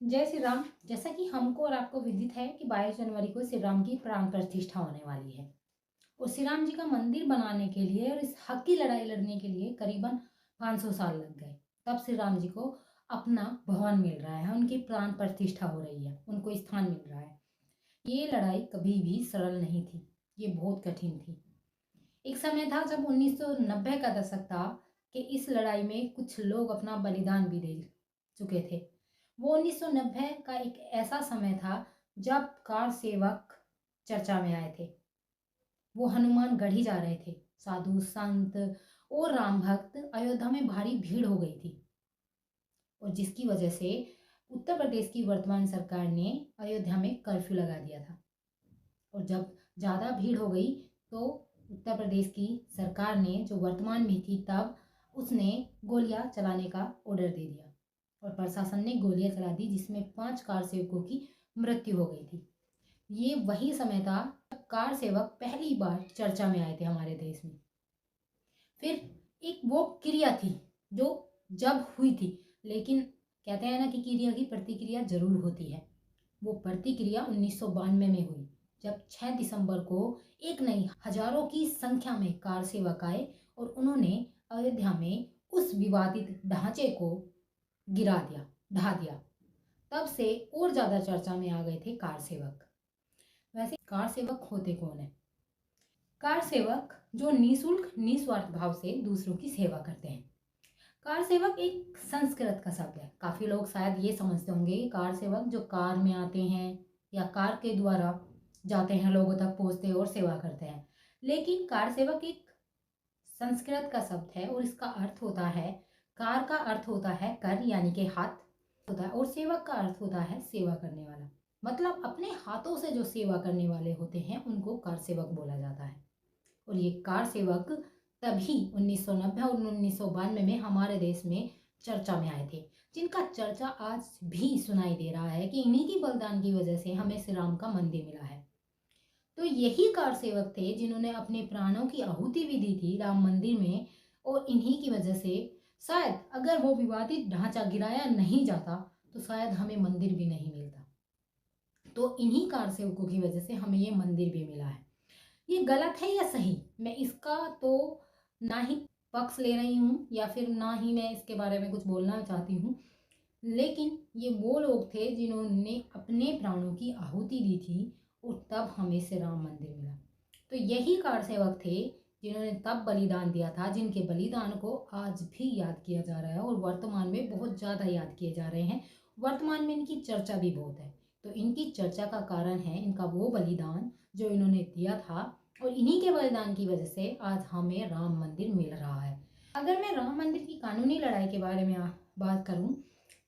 जय श्री राम। जैसा कि हमको और आपको विदित है कि 22 जनवरी को श्री राम की प्राण प्रतिष्ठा होने वाली है और श्री राम जी का मंदिर बनाने के लिए और इस हक की लड़ाई लड़ने के लिए करीबन 500 साल लग गए। तब श्री राम जी को अपना भवन मिल रहा है, उनकी प्राण प्रतिष्ठा हो रही है, उनको स्थान मिल रहा है। ये लड़ाई कभी भी सरल नहीं थी, ये बहुत कठिन थी। एक समय था जब 1990 का दशक था कि इस लड़ाई में कुछ लोग अपना बलिदान भी दे चुके थे। वो 1990 का एक ऐसा समय था जब कार सेवक चर्चा में आए थे। वो हनुमान गढ़ी जा रहे थे। साधु संत और राम भक्त अयोध्या में भारी भीड़ हो गई थी और जिसकी वजह से उत्तर प्रदेश की वर्तमान सरकार ने अयोध्या में कर्फ्यू लगा दिया था। और जब ज़्यादा भीड़ हो गई तो उत्तर प्रदेश की सरकार ने, जो वर्तमान में थी तब, उसने गोलियां चलाने का ऑर्डर दे दिया और प्रशासन ने गोलियां चला दी, जिसमें 5 कार सेवकों की मृत्यु हो गई थी। ये वही समय था जब कार सेवक पहली बार चर्चा में आए थे हमारे देश में। फिर एक वो क्रिया थी जो जब हुई थी, लेकिन कहते हैं ना कि क्रिया की प्रतिक्रिया जरूर होती है। वो प्रतिक्रिया 1992 में हुई जब 6 दिसंबर को एक नहीं हजारों की संख्या में कार सेवक आए और उन्होंने अयोध्या में उस विवादित ढांचे को गिरा दिया, ढा दिया। तब से और ज्यादा चर्चा में आ गए थे कार सेवक। वैसे कार सेवक होते कौन है? कार सेवक जो निःशुल्क निस्वार्थ भाव से दूसरों की सेवा करते हैं। कार सेवक एक संस्कृत का शब्द है। काफी लोग शायद ये समझते होंगे कि कार सेवक जो कार में आते हैं या कार के द्वारा जाते हैं, लोगों तक पहुंचते हैं और सेवा करते हैं, लेकिन कार सेवक एक संस्कृत का शब्द है और इसका अर्थ होता है, कार का अर्थ होता है कर यानी कि हाथ होता है और सेवक का अर्थ होता है सेवा करने वाला। मतलब अपने हाथों से जो सेवा करने वाले होते हैं उनको कार सेवक बोला जाता है। और ये कार सेवक तभी 1990 और 1992 में हमारे देश में चर्चा में आए थे, जिनका चर्चा आज भी सुनाई दे रहा है कि इन्हीं की बलिदान की वजह से हमें श्री राम का मंदिर मिला है। तो यही कार सेवक थे जिन्होंने अपने प्राणों की आहुति भी दी थी राम मंदिर में, और इन्हीं की वजह से शायद अगर वो विवादित ढांचा गिराया नहीं जाता तो शायद हमें मंदिर भी नहीं मिलता। तो इन्हीं कार सेवकों की वजह से हमें ये मंदिर भी मिला है। ये गलत है या सही, मैं इसका तो ना ही पक्ष ले रही हूँ या फिर ना ही मैं इसके बारे में कुछ बोलना चाहती हूँ, लेकिन ये वो लोग थे जिन्होंने अपने प्राणों की आहुति दी थी और तब हमें से राम मंदिर मिला। तो यही कार सेवक थे जिन्होंने तब बलिदान दिया था, जिनके बलिदान को आज भी याद किया जा रहा है और वर्तमान में बहुत ज़्यादा याद किए जा रहे हैं। वर्तमान में इनकी चर्चा भी बहुत है। तो इनकी चर्चा का कारण है इनका वो बलिदान जो इन्होंने दिया था, और इन्हीं के बलिदान की वजह से आज हमें राम मंदिर मिल रहा है। अगर मैं राम मंदिर की कानूनी लड़ाई के बारे में बात करूं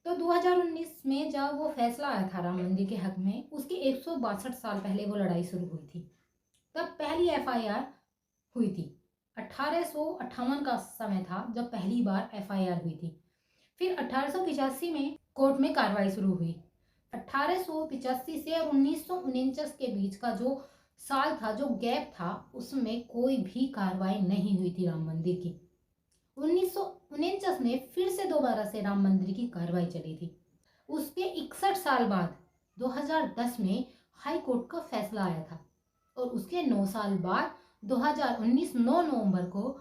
तो 2019 में जब वो फैसला आया था राम मंदिर के हक में, उसके 162 साल पहले वो लड़ाई शुरू हुई थी। तब पहली एफआईआर हुई थी। 1858 का समय था जब पहली बार एफआईआर हुई थी। फिर 1885 में कोर्ट में कार्रवाई शुरू हुई। 1885 से और 1949 के बीच का जो साल था, जो गैप था, उसमें कोई भी कार्रवाई नहीं हुई थी राम मंदिर की। 1949 में फिर से दोबारा से राम मंदिर की कार्रवाई चली थी। उसके 61 साल बाद 2010 में हाई कोर्ट का फैसला आया था और उसके 9 साल बाद 2019 9 नवंबर को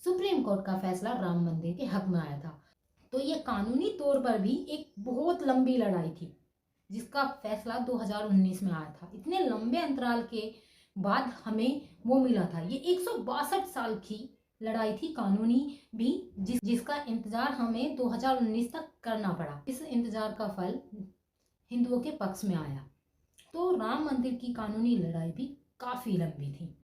सुप्रीम कोर्ट का फैसला राम मंदिर के हक में आया था। तो ये कानूनी तौर पर भी एक बहुत लंबी लड़ाई थी जिसका फैसला 2019 में आया था। इतने लंबे अंतराल के बाद हमें वो मिला था। ये 162 साल की लड़ाई थी कानूनी भी, जिसका इंतजार हमें 2019 तक करना पड़ा। इस इंतजार का फल हिंदुओं के पक्ष में आया। तो राम मंदिर की कानूनी लड़ाई भी काफी लंबी थी।